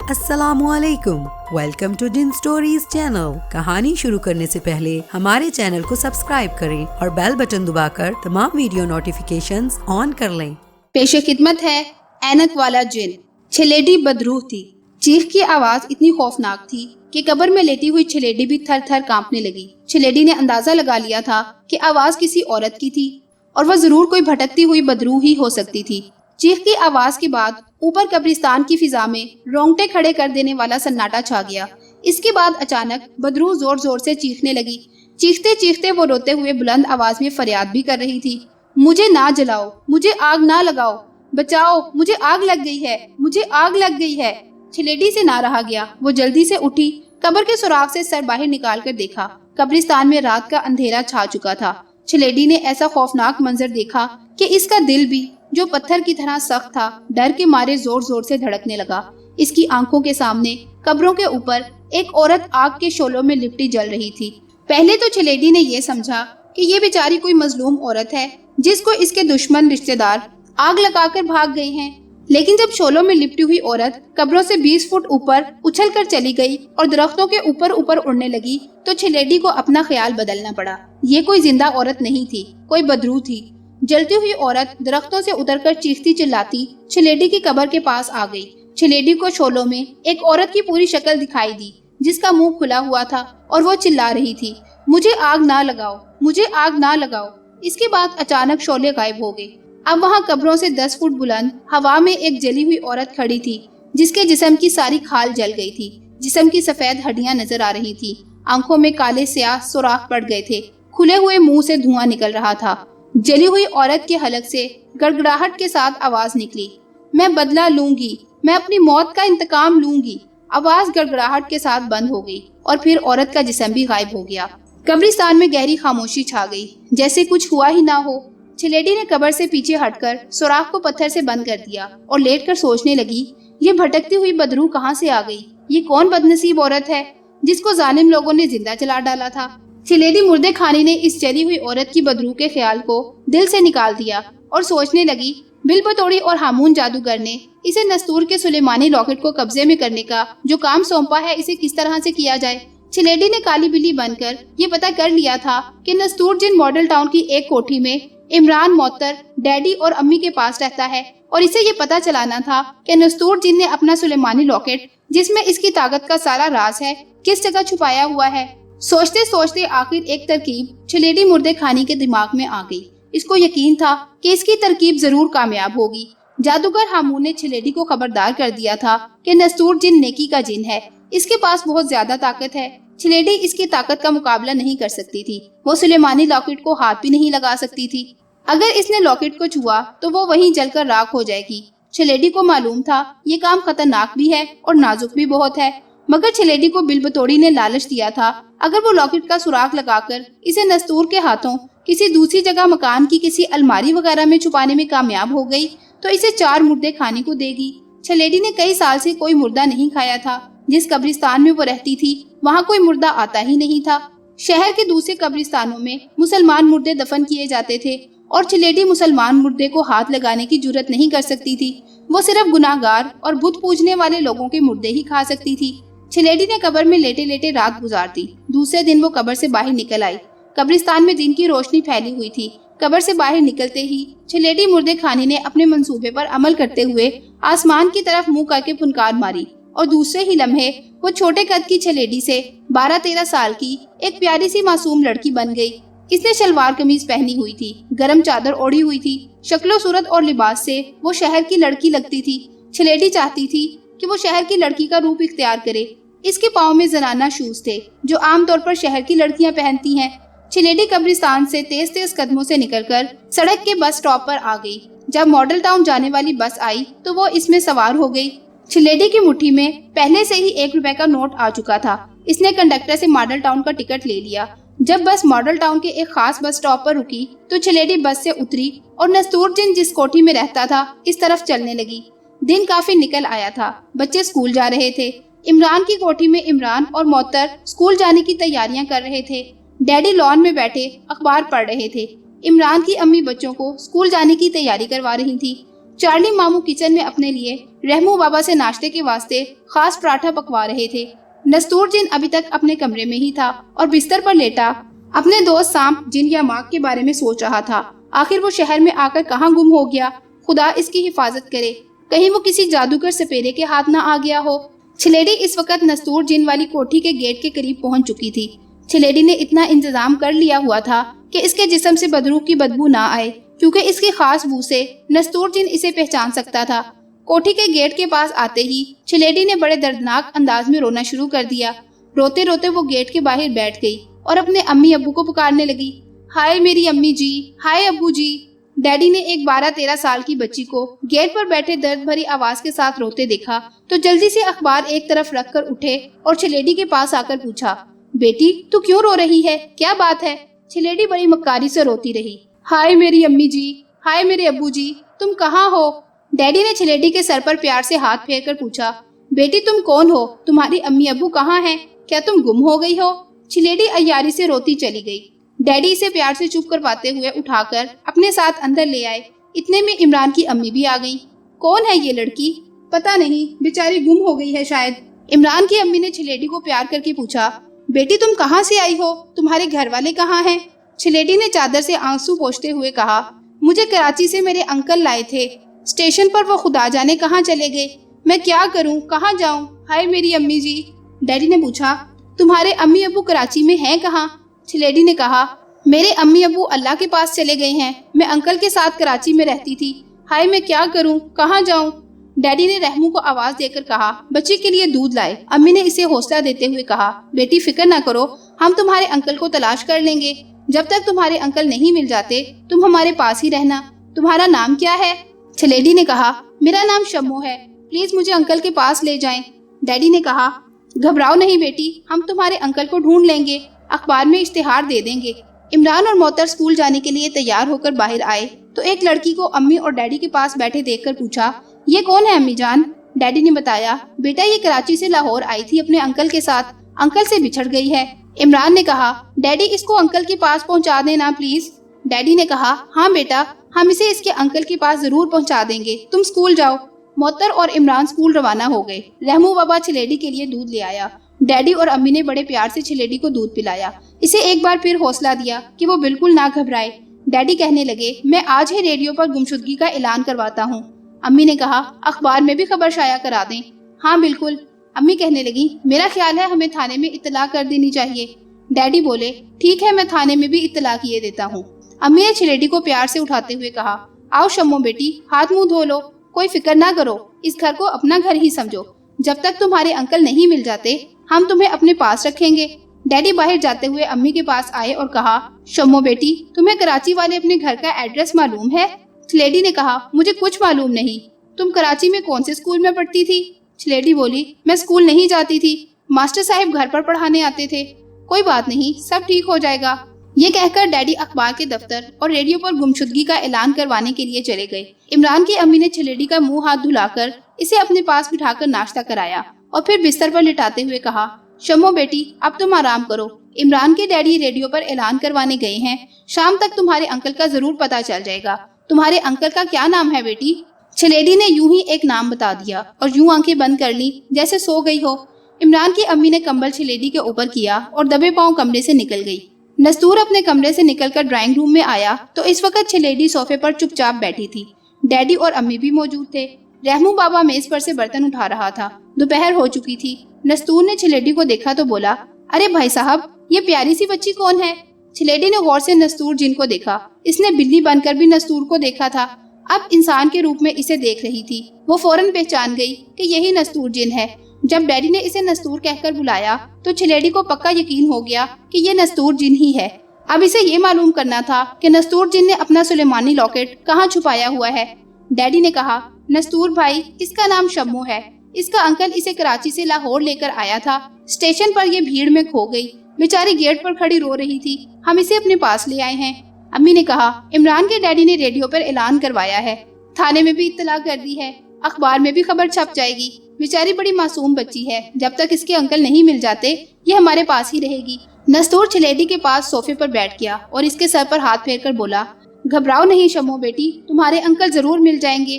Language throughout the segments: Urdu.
السلام علیکم، ویلکم ٹو ڈن سٹوریز چینل۔ کہانی شروع کرنے سے پہلے ہمارے چینل کو سبسکرائب کریں اور بیل بٹن دبا کر تمام ویڈیو نوٹیفیکیشنز آن کر لیں۔ پیش خدمت ہے اینک والا جن۔ چھلیڈی بدروح تھی۔ چیخ کی آواز اتنی خوفناک تھی کہ قبر میں لیٹی ہوئی چھلیڈی بھی تھر تھر کانپنے لگی۔ چھلیڈی نے اندازہ لگا لیا تھا کہ آواز کسی عورت کی تھی اور وہ ضرور کوئی بھٹکتی ہوئی بدروح ہی ہو سکتی تھی۔ چیخ کی آواز کے بعد اوپر قبرستان کی فضا میں رونگٹے کھڑے کر دینے والا سناٹا چھا گیا۔ اس کے بعد اچانک بدروح زور زور سے چیخنے لگی۔ چیختے چیختے وہ روتے ہوئے بلند آواز میں فریاد بھی کر رہی تھی، مجھے نہ جلاؤ، مجھے آگ نہ لگاؤ، بچاؤ، مجھے آگ لگ گئی ہے، مجھے آگ لگ گئی ہے۔ چھلیڈی سے نہ رہا گیا، وہ جلدی سے اٹھی، قبر کے سوراخ سے سر باہر نکال کر دیکھا۔ قبرستان میں رات کا اندھیرا چھا چکا تھا۔ چھلیڈی نے ایسا خوفناک منظر دیکھا کہ اس کا دل بھی جو پتھر کی طرح سخت تھا ڈر کے مارے زور زور سے دھڑکنے لگا۔ اس کی آنکھوں کے سامنے قبروں کے اوپر ایک عورت آگ کے شعلوں میں لپٹی جل رہی تھی۔ پہلے تو چھلیڈی نے یہ سمجھا کہ یہ بیچاری کوئی مظلوم عورت ہے جس کو اس کے دشمن رشتہ دار آگ لگا کر بھاگ گئے ہیں، لیکن جب شعلوں میں لپٹی ہوئی عورت قبروں سے 20 فٹ اوپر اچھل کر چلی گئی اور درختوں کے اوپر اوپر اڑنے لگی تو چھلیڈی کو اپنا خیال بدلنا پڑا۔ یہ کوئی زندہ عورت نہیں تھی، کوئی بدروح تھی۔ جلتی ہوئی عورت درختوں سے اتر کر چیختی چلاتی چھلیڈی کی قبر کے پاس آ گئی۔ چھلیڈی کو شعلوں میں ایک عورت کی پوری شکل دکھائی دی جس کا منہ کھلا ہوا تھا اور وہ چلا رہی تھی، مجھے آگ نہ لگاؤ، مجھے آگ نہ لگاؤ۔ اس کے بعد اچانک شعلے غائب ہو گئے۔ اب وہاں قبروں سے 10 فٹ بلند ہوا میں ایک جلی ہوئی عورت کھڑی تھی جس کے جسم کی ساری کھال جل گئی تھی۔ جسم کی سفید ہڈیاں نظر آ رہی تھی، آنکھوں میں کالے سیاہ سوراخ پڑ گئے تھے، کھلے ہوئے منہ سے دھواں نکل رہا تھا۔ جلی ہوئی عورت کے حلق سے گڑگڑاہٹ کے ساتھ آواز نکلی، میں بدلہ لوں گی، میں اپنی موت کا انتقام لوں گی۔ آواز گڑگڑاہٹ کے ساتھ بند ہو گئی اور پھر عورت کا جسم بھی غائب ہو گیا۔ قبرستان میں گہری خاموشی چھا گئی، جیسے کچھ ہوا ہی نہ ہو۔ چھلیڈی نے قبر سے پیچھے ہٹ کر سوراخ کو پتھر سے بند کر دیا اور لیٹ کر سوچنے لگی، یہ بھٹکتی ہوئی بدروح کہاں سے آ گئی؟ یہ کون بدنصیب عورت ہے جس کو ظالم لوگوں نے زندہ جلا ڈالا تھا؟ چھلیڈی مردے خانے نے اس جلی ہوئی عورت کی بدروح کے خیال کو دل سے نکال دیا اور سوچنے لگی، بلبتوڑی اور ہامون جادوگر نے اسے نستور کے سلیمانی لاکٹ کو قبضے میں کرنے کا جو کام سونپا ہے اسے کس طرح سے کیا جائے۔ چھلیڈی نے کالی بلی بن کر یہ پتہ کر لیا تھا کہ نستور جن ماڈل ٹاؤن کی ایک کوٹھی میں عمران معطر ڈیڈی اور امی کے پاس رہتا ہے، اور اسے یہ پتہ چلانا تھا کہ نستور جن نے اپنا سلیمانی لاکٹ جس میں اس کی طاقت کا سارا راز ہے کس جگہ چھپایا ہوا ہے۔ سوچتے سوچتے آخر ایک ترکیب چھلیڈی مردے خانے کے دماغ میں آ گئی۔ اس کو یقین تھا کہ اس کی ترکیب ضرور کامیاب ہوگی۔ جادوگر ہامون نے چھلیڈی کو خبردار کر دیا تھا کہ نستور جن نیکی کا جن ہے، اس کے پاس بہت زیادہ طاقت ہے۔ چھلیڈی اس کی طاقت کا مقابلہ نہیں کر سکتی تھی، وہ سلیمانی لاکٹ کو ہاتھ بھی نہیں لگا سکتی تھی۔ اگر اس نے لاکٹ کو چھوا تو وہ وہیں جل کر راکھ ہو جائے گی۔ چھلیڈی کو معلوم تھا یہ کام خطرناک بھی ہے اور نازک بھی بہت ہے، مگر چھلیڈی کو بلبتوڑی نے لالچ دیا تھا، اگر وہ لاکٹ کا سوراخ لگا کر اسے نستور کے ہاتھوں کسی دوسری جگہ مکان کی کسی الماری وغیرہ میں چھپانے میں کامیاب ہو گئی تو اسے 4 مردے کھانے کو دے گی۔ چھلیڈی نے کئی سال سے کوئی مردہ نہیں کھایا تھا۔ جس قبرستان میں وہ رہتی تھی وہاں کوئی مردہ آتا ہی نہیں تھا۔ شہر کے دوسرے قبرستانوں میں مسلمان مردے دفن کیے جاتے تھے اور چھلیڈی مسلمان مردے کو ہاتھ لگانے کی جرت نہیں کر سکتی تھی۔ وہ صرف گناہگار اور بت پوجنے والے لوگوں کے مردے ہی کھا سکتی تھی۔ چھلیڈی نے قبر میں لیٹے لیٹے رات گزار دی۔ دوسرے دن وہ قبر سے باہر نکل آئی۔ قبرستان میں دن کی روشنی پھیلی ہوئی تھی۔ قبر سے باہر نکلتے ہی چھلیڈی مردے خانے نے اپنے منصوبے پر عمل کرتے ہوئے آسمان کی طرف منہ کر کے پھنکار ماری اور دوسرے ہی لمحے وہ چھوٹے قد کی چھلیڈی سے 12-13 سال کی ایک پیاری سی معصوم لڑکی بن گئی۔ اس نے شلوار قمیض پہنی ہوئی تھی، گرم چادر اوڑھی ہوئی تھی، شکل و صورت اور لباس سے وہ شہر کی لڑکی لگتی تھی۔ چھلیڈی چاہتی تھی کہ وہ شہر کی لڑکی کا روپ اختیار کرے۔ اس کے پاؤں میں زنانہ شوز تھے جو عام طور پر شہر کی لڑکیاں پہنتی ہیں۔ چھلیڈی قبرستان سے تیز تیز قدموں سے نکل کر سڑک کے بس سٹاپ پر آ گئی۔ جب ماڈل ٹاؤن جانے والی بس آئی تو وہ اس میں سوار ہو گئی۔ چھلیڈی کی مٹھی میں پہلے سے ہی 1 روپے کا نوٹ آ چکا تھا۔ اس نے کنڈکٹر سے ماڈل ٹاؤن کا ٹکٹ لے لیا۔ جب بس ماڈل ٹاؤن کے ایک خاص بس سٹاپ پر رکی تو چھلیڈی بس سے اتری اور نستور جن جس کوٹھی میں رہتا تھا اس طرف چلنے لگی۔ دن کافی نکل آیا تھا، بچے اسکول جا رہے تھے۔ عمران کی کوٹھی میں عمران اور معطر اسکول جانے کی تیاریاں کر رہے تھے۔ ڈیڈی لان میں بیٹھے اخبار پڑھ رہے تھے۔ عمران کی امی بچوں کو اسکول جانے کی تیاری کروا رہی تھی۔ چارلی ماموں کچن میں اپنے لیے رحمو بابا سے ناشتے کے واسطے خاص پراٹھا پکوا رہے تھے۔ نستور جن ابھی تک اپنے کمرے میں ہی تھا اور بستر پر لیٹا اپنے دوست سانپ جن یا ماگ کے بارے میں سوچ رہا تھا۔ آخر وہ شہر میں آ کر کہاں گم ہو گیا؟ خدا اس کی حفاظت کرے، کہیں وہ کسی جادوگر سپیرے کے ہاتھ نہ آ گیا ہو۔ چھلیڈی اس وقت نستور جن والی کوٹھی کے گیٹ کے قریب پہنچ چکی تھی۔ چھلیڈی نے اتنا انتظام کر لیا ہوا تھا کہ اس کے جسم سے بدروح کی بدبو نہ آئے، کیونکہ اس کی خاص بو سے نستور جن اسے پہچان سکتا تھا۔ کوٹھی کے گیٹ کے پاس آتے ہی چھلیڈی نے بڑے دردناک انداز میں رونا شروع کر دیا۔ روتے روتے وہ گیٹ کے باہر بیٹھ گئی اور اپنے امی ابو کو پکارنے لگی، ہائے میری امی جی، ہائے ابو جی۔ ڈیڈی نے ایک 12-13 سال کی بچی کو گیٹ پر بیٹھے درد بھری آواز کے ساتھ روتے دیکھا تو جلدی سے اخبار ایک طرف رکھ کر اٹھے اور چھلیڈی کے پاس آ کر پوچھا، بیٹی تو کیوں رو رہی ہے؟ کیا بات ہے؟ چھلیڈی بڑی مکاری سے روتی رہی، ہائے میری امی جی، ہائے میرے ابو جی، تم کہاں ہو؟ ڈیڈی نے چھلیڈی کے سر پر پیار سے ہاتھ پھیر کر پوچھا، بیٹی تم کون ہو؟ تمہاری امی ابو کہاں ہیں؟ کیا تم گم ہو گئی ہو؟ چھلیڈی عیاری سے روتی چلی گئی۔ ڈیڈی اسے پیار سے چپ کرواتے ہوئے اٹھا کر اپنے ساتھ اندر لے آئے۔ اتنے میں عمران کی امی بھی آ گئی۔ کون ہے یہ لڑکی؟ پتہ نہیں، بیچاری گم ہو گئی ہے شاید۔ عمران کی امی نے چھلیڈی کو پیار کر کے پوچھا، بیٹی تم کہاں سے آئی ہو؟ تمہارے گھر والے کہاں ہیں؟ چھلیڈی نے چادر سے آنسو پوچھتے ہوئے کہا، مجھے کراچی سے میرے انکل لائے تھے، اسٹیشن پر وہ خدا جانے کہاں چلے گئے، میں کیا کروں، کہاں جاؤں؟ ہائے میری امی جی۔ ڈیڈی نے پوچھا، تمہارے امی ابو کراچی میں ہیں کہاں؟ چھلیڈی نے کہا، میرے امی ابو اللہ کے پاس چلے گئے ہیں، میں انکل کے ساتھ کراچی میں رہتی تھی، ہائے میں کیا کروں، کہاں جاؤں؟ ڈیڈی نے رحمو کو آواز دے کر کہا، بچی کے لیے دودھ لائے۔ امی نے اسے حوصلہ دیتے ہوئے کہا، بیٹی فکر نہ کرو، ہم تمہارے انکل کو تلاش کر لیں گے، جب تک تمہارے انکل نہیں مل جاتے تم ہمارے پاس ہی رہنا۔ تمہارا نام کیا ہے؟ چھلیڈی نے کہا، میرا نام شمو ہے، پلیز مجھے انکل کے پاس لے جائیں۔ ڈیڈی نے کہا، گھبراؤ نہیں بیٹی، ہم تمہارے انکل کو ڈھونڈ لیں گے، اخبار میں اشتہار دے دیں گے۔ عمران اور معطر اسکول جانے کے لیے تیار ہو کر باہر آئے تو ایک لڑکی کو امی اور ڈیڈی کے پاس بیٹھے دیکھ کر پوچھا، یہ کون ہے امی جان؟ ڈیڈی نے بتایا، بیٹا یہ کراچی سے لاہور آئی تھی اپنے انکل کے ساتھ، انکل سے بچھڑ گئی ہے۔ عمران نے کہا، ڈیڈی اس کو انکل کے پاس پہنچا دینا پلیز۔ ڈیڈی نے کہا، ہاں بیٹا، ہم اسے اس کے انکل کے پاس ضرور پہنچا دیں گے، تم اسکول جاؤ۔ معطر اور عمران اسکول روانہ ہو گئے۔ رحمو بابا چھلیڈی کے لیے دودھ لے آیا۔ ڈیڈی اور امی نے بڑے پیار سے چھلیڈی کو دودھ پلایا، اسے ایک بار پھر حوصلہ دیا کہ وہ بالکل نہ گھبرائے۔ ڈیڈی کہنے لگے، میں آج ہی ریڈیو پر گمشدگی کا اعلان کرواتا ہوں۔ امی نے کہا، اخبار میں بھی خبر شائع کرا دیں؟ ہاں بالکل۔ امی کہنے لگی، میرا خیال ہے ہمیں تھانے میں اطلاع کر دینی چاہیے۔ ڈیڈی بولے، ٹھیک ہے میں تھانے میں بھی اطلاع کیے دیتا ہوں۔ امی نے چھلیڈی کو پیار سے اٹھاتے ہوئے کہا، آؤ شمو بیٹی، ہاتھ منہ دھو لو، کوئی فکر نہ کرو، اس گھر کو اپنا گھر ہی سمجھو، جب تک تمہارے انکل نہیں مل جاتے ہم تمہیں اپنے پاس رکھیں گے۔ ڈیڈی باہر جاتے ہوئے امی کے پاس آئے اور کہا، شمو بیٹی تمہیں کراچی والے اپنے گھر کا ایڈریس معلوم ہے؟ چھلیڈی نے کہا، مجھے کچھ معلوم نہیں۔ تم کراچی میں کون سے اسکول میں پڑھتی تھی؟ چھلیڈی بولی، میں اسکول نہیں جاتی تھی، ماسٹر صاحب گھر پر پڑھانے آتے تھے۔ کوئی بات نہیں، سب ٹھیک ہو جائے گا۔ یہ کہہ کر ڈیڈی اخبار کے دفتر اور ریڈیو پر گمشدگی کا اعلان کروانے کے لیے چلے گئے۔ عمران کی امی نے چھلیڈی کا منہ ہاتھ دھلا کر اسے اپنے پاس بٹھا کر ناشتہ کرایا اور پھر بستر پر لٹاتے ہوئے کہا، شمو بیٹی اب تم آرام کرو، عمران کے ڈیڈی ریڈیو پر اعلان کروانے گئے ہیں، شام تک تمہارے انکل کا ضرور پتہ چل جائے گا۔ تمہارے انکل کا کیا نام ہے بیٹی؟ چھلیڈی نے یوں ہی ایک نام بتا دیا اور یوں آنکھیں بند کر لی جیسے سو گئی ہو۔ عمران کی امی نے کمبل چھلیڈی کے اوپر کیا اور دبے پاؤں کمرے سے نکل گئی۔ نستور اپنے کمرے سے نکل کر ڈرائنگ روم میں آیا تو اس وقت چھلیڈی صوفے پر چپ چاپ بیٹھی تھی۔ ڈیڈی اور امی بھی موجود تھے۔ رحمو بابا میز پر سے برتن اٹھا رہا تھا، دوپہر ہو چکی تھی۔ نستور نے چھلیڈی کو دیکھا تو بولا، ارے بھائی صاحب یہ پیاری سی بچی کون ہے؟ چھلیڈی نے غور سے نستور جن کو دیکھا، اس نے بلی بن کر بھی نستور کو دیکھا تھا، اب انسان کے روپ میں اسے دیکھ رہی تھی۔ وہ فوراً پہچان گئی کہ یہی نستور جن ہے۔ جب ڈیڈی نے اسے نستور کہہ کر بلایا تو چھلیڈی کو پکا یقین ہو گیا کہ یہ نستور جن ہی ہے۔ اب اسے یہ معلوم کرنا تھا کہ نستور جن نے اپنا سلیمانی لاکٹ کہاں چھپایا ہوا ہے۔ ڈیڈی نے کہا، نستور بھائی اس کا نام شمو ہے، اس کا انکل اسے کراچی سے لاہور لے کر آیا تھا، اسٹیشن پر یہ بھیڑ میں کھو گئی، بیچاری گیٹ پر کھڑی رو رہی تھی، ہم اسے اپنے پاس لے آئے ہیں۔ امی نے کہا، عمران کے ڈیڈی نے ریڈیو پر اعلان کروایا ہے، تھانے میں بھی اطلاع کر دی ہے، اخبار میں بھی خبر چھپ جائے گی، بیچاری بڑی معصوم بچی ہے، جب تک اس کے انکل نہیں مل جاتے یہ ہمارے پاس ہی رہے گی۔ نستور چھلیڈی کے پاس صوفے پر بیٹھ گیا اور اس کے سر پر ہاتھ پھیر کر بولا، گھبراؤ نہیں شمو بیٹی، تمہارے انکل ضرور مل جائیں گے،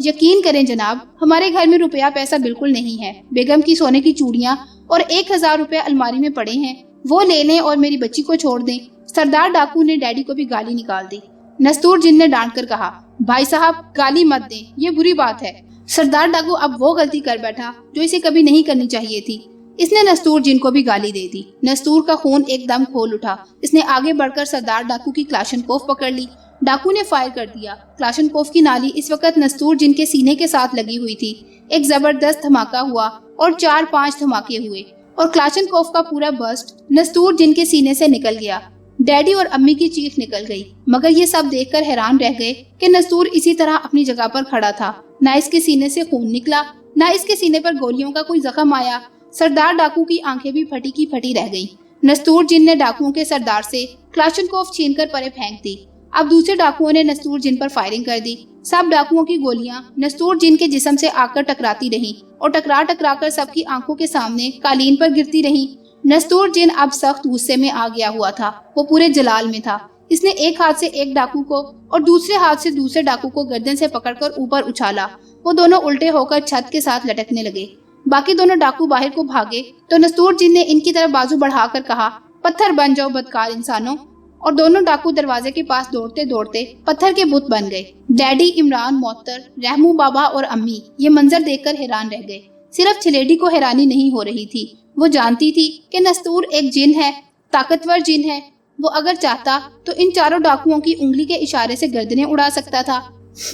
یقین کریں جناب، ہمارے گھر میں روپیہ پیسہ بالکل نہیں ہے. بیگم کی سونے کی چوڑیاں اور 1000 روپے الماری میں پڑے ہیں، وہ لے لیں اور میری بچی کو چھوڑ دیں. سردار ڈاکو نے ڈیڈی کو بھی گالی نکال دی. نستور جن نے ڈانٹ کر کہا، بھائی صاحب گالی مت دیں، یہ بری بات ہے. سردار ڈاکو اب وہ غلطی کر بیٹھا جو اسے کبھی نہیں کرنی چاہیے تھی. اس نے نستور جن کو بھی گالی دے دی. نستور کا خون ایک دم کھول اٹھا. اس نے آگے بڑھ کر سردار ڈاکو کی کلاشنکوف پکڑ لی. ڈاکو نے فائر کر دیا. کلاشنکوف کی نالی اس وقت نستور جن کے سینے کے ساتھ لگی ہوئی تھی. ایک زبردست دھماکہ ہوا اور 4-5 دھماکے ہوئے اور کلاشنکوف کا پورا برسٹ نستور جن کے سینے سے نکل گیا. ڈیڈی اور امی کی چیخ نکل گئی، مگر یہ سب دیکھ کر حیران رہ گئے کہ نستور اسی طرح اپنی جگہ پر کھڑا تھا. نہ اس کے سینے سے خون نکلا، نہ اس کے سینے پر گولیوں کا کوئی زخم آیا. سردار ڈاکو کی آنکھیں بھی پھٹی کی پھٹی رہ گئیں. نستور جن نے ڈاکوؤں کے سردار سے کلاشنکوف چھین کر پرے پھینک دی. اب دوسرے ڈاکوؤں نے نستور جن پر فائرنگ کر دی. سب ڈاکوؤں کی گولیاں نستور جن کے جسم سے آ کر ٹکراتی رہیں اور ٹکرا کر سب کی آنکھوں کے سامنے قالین پر گرتی رہیں. نستور جن اب سخت غصے میں آ گیا ہوا تھا. وہ پورے جلال میں تھا. اس نے ایک ہاتھ سے ایک ڈاکو کو اور دوسرے ہاتھ سے دوسرے ڈاکو کو گردن سے پکڑ کر اوپر اچھالا. وہ دونوں الٹے ہو کر چھت کے ساتھ لٹکنے لگے. باقی دونوں ڈاکو باہر کو بھاگے تو نستور جن نے ان کی طرف بازو بڑھا کر کہا، پتھر بن جاؤ بدکار انسانوں. اور دونوں ڈاکو دروازے کے پاس دوڑتے دوڑتے پتھر کے بت بن گئے. ڈیڈی، عمران، معطر، رحمو بابا اور امی یہ منظر دیکھ کر حیران رہ گئے. صرف چھلیڈی کو حیرانی نہیں ہو رہی تھی. وہ جانتی تھی کہ نستور ایک جن ہے، طاقتور جن ہے. وہ اگر چاہتا تو ان چاروں ڈاکوؤں کی انگلی کے اشارے سے گردنیں اڑا سکتا تھا.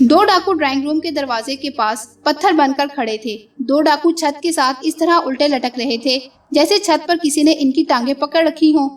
2 ڈاکو ڈرائنگ روم کے دروازے کے پاس پتھر بن کر کھڑے تھے. 2 ڈاکو چھت کے ساتھ اس طرح الٹے لٹک رہے تھے جیسے چھت پر کسی نے ان کی ٹانگیں پکڑ رکھی ہوں.